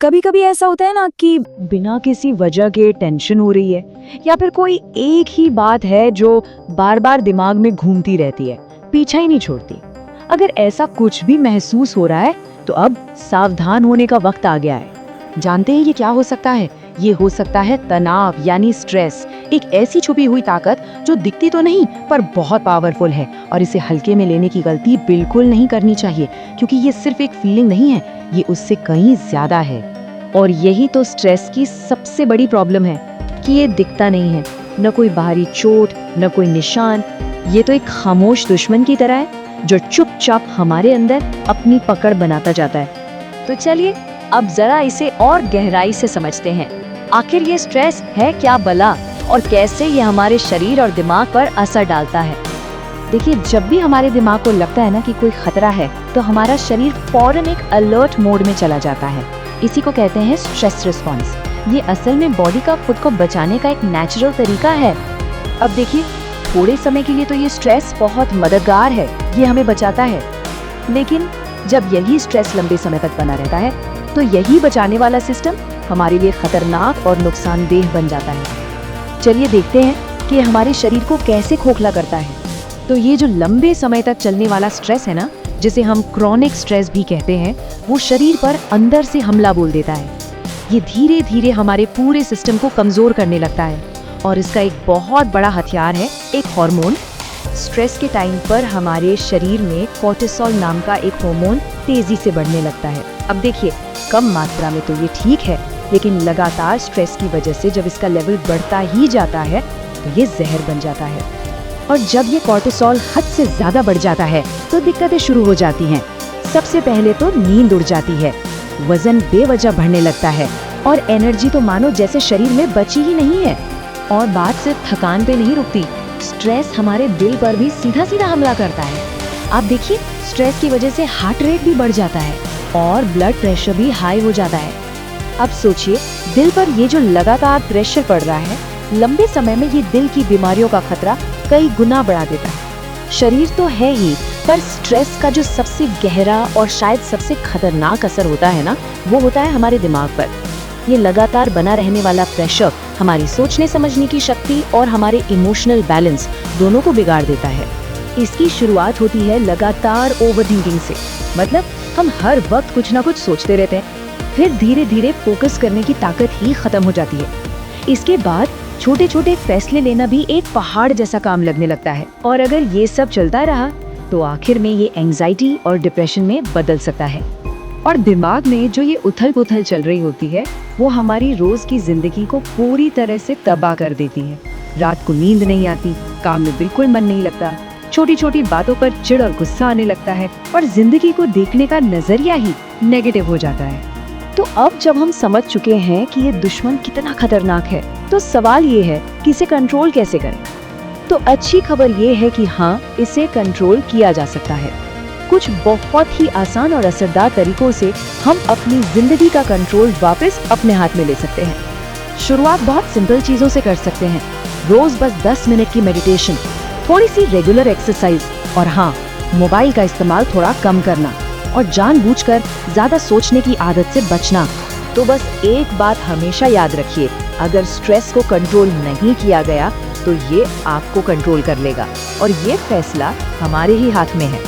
कभी कभी ऐसा होता है ना कि बिना किसी वजह के टेंशन हो रही है, या फिर कोई एक ही बात है जो बार बार दिमाग में घूमती रहती है, पीछा ही नहीं छोड़ती। अगर ऐसा कुछ भी महसूस हो रहा है तो अब सावधान होने का वक्त आ गया है। जानते हैं ये क्या हो सकता है? ये हो सकता है तनाव यानी स्ट्रेस, एक ऐसी छुपी हुई ताकत जो दिखती तो नहीं पर बहुत पावरफुल है, और इसे हल्के में लेने की गलती बिल्कुल नहीं करनी चाहिए, क्योंकि ये सिर्फ एक फीलिंग नहीं है, ये उससे कहीं ज्यादा है। और यही तो स्ट्रेस की सबसे बड़ी प्रॉब्लम है कि ये दिखता नहीं है, न कोई बाहरी चोट, न कोई निशान। ये तो एक खामोश दुश्मन की तरह है जो चुपचाप हमारे अंदर अपनी पकड़ बनाता जाता है। तो चलिए अब जरा इसे और गहराई से समझते हैं। आखिर ये स्ट्रेस है क्या भला, और कैसे ये हमारे शरीर और दिमाग पर असर डालता है। देखिए, जब भी हमारे दिमाग को लगता है ना कि कोई खतरा है, तो हमारा शरीर फौरन एक अलर्ट मोड में चला जाता है। इसी को कहते हैं स्ट्रेस रिस्पॉन्स। ये असल में बॉडी का खुद को बचाने का एक नेचुरल तरीका है। अब देखिए, थोड़े समय के लिए तो ये स्ट्रेस बहुत मददगार है, ये हमें बचाता है। लेकिन जब यही स्ट्रेस लंबे समय तक बना रहता है, तो यही बचाने वाला सिस्टम हमारे लिए खतरनाक और नुकसानदेह बन जाता है। चलिए देखते हैं कि हमारे शरीर को कैसे खोखला करता है। तो ये जो लंबे समय तक चलने वाला स्ट्रेस है ना, जिसे हम क्रॉनिक स्ट्रेस भी कहते हैं, वो शरीर पर अंदर से हमला बोल देता है। ये धीरे धीरे हमारे पूरे सिस्टम को कमजोर करने लगता है, और इसका एक बहुत बड़ा हथियार है एक हार्मोन। स्ट्रेस के टाइम पर हमारे शरीर में कोर्टिसोल नाम का एक हार्मोन तेजी से बढ़ने लगता है। अब देखिए, कम मात्रा में तो ये ठीक है, लेकिन लगातार स्ट्रेस की वजह से जब इसका लेवल बढ़ता ही जाता है तो ये जहर बन जाता है। और जब ये कोर्टिसोल हद से ज्यादा बढ़ जाता है तो दिक्कतें शुरू हो जाती हैं। सबसे पहले तो नींद उड़ जाती है, वजन बेवजह बढ़ने लगता है, और एनर्जी तो मानो जैसे शरीर में बची ही नहीं है। और बात सिर्फ थकान पे नहीं रुकती, स्ट्रेस हमारे दिल पर भी सीधा सीधा हमला करता है। आप देखिए, स्ट्रेस की वजह से हार्ट रेट भी बढ़ जाता है और ब्लड प्रेशर भी हाई हो जाता है। अब सोचिए, दिल पर ये जो लगातार प्रेशर पड़ रहा है, लंबे समय में ये दिल की बीमारियों का खतरा कई गुना बढ़ा देता है। शरीर तो है ही, पर स्ट्रेस का जो सबसे गहरा और शायद सबसे खतरनाक असर होता है ना, वो होता है हमारे दिमाग पर। ये लगातार बना रहने वाला प्रेशर हमारी सोचने समझने की शक्ति और हमारे इमोशनल बैलेंस दोनों को बिगाड़ देता है। इसकी शुरुआत होती है लगातार ओवरथिंकिंग से, मतलब हम हर वक्त कुछ ना कुछ सोचते रहते हैं। फिर धीरे धीरे फोकस करने की ताकत ही खत्म हो जाती है। इसके बाद छोटे छोटे फैसले लेना भी एक पहाड़ जैसा काम लगने लगता है, और अगर ये सब चलता रहा तो आखिर में ये एंजाइटी और डिप्रेशन में बदल सकता है। और दिमाग में जो ये उथल पुथल चल रही होती है, वो हमारी रोज की जिंदगी को पूरी तरह से तबाह कर देती है। रात को नींद नहीं आती, काम में बिल्कुल मन नहीं लगता, छोटी छोटी बातों पर चिढ़ और गुस्सा आने लगता है, और जिंदगी को देखने का नजरिया ही नेगेटिव हो जाता है। तो अब जब हम समझ चुके हैं कि ये दुश्मन कितना खतरनाक है, तो सवाल ये है कि इसे कंट्रोल कैसे करें। तो अच्छी खबर ये है कि हाँ, इसे कंट्रोल किया जा सकता है। कुछ बहुत ही आसान और असरदार तरीकों से हम अपनी जिंदगी का कंट्रोल वापस अपने हाथ में ले सकते हैं। शुरुआत बहुत सिंपल चीजों से कर सकते हैं। रोज बस 10 मिनट की मेडिटेशन, थोड़ी सी रेगुलर एक्सरसाइज, और हाँ, मोबाइल का इस्तेमाल थोड़ा कम करना, और जानबूझकर ज्यादा सोचने की आदत से बचना। तो बस एक बात हमेशा याद रखिए, अगर स्ट्रेस को कंट्रोल नहीं किया गया तो ये आपको कंट्रोल कर लेगा, और ये फैसला हमारे ही हाथ में है।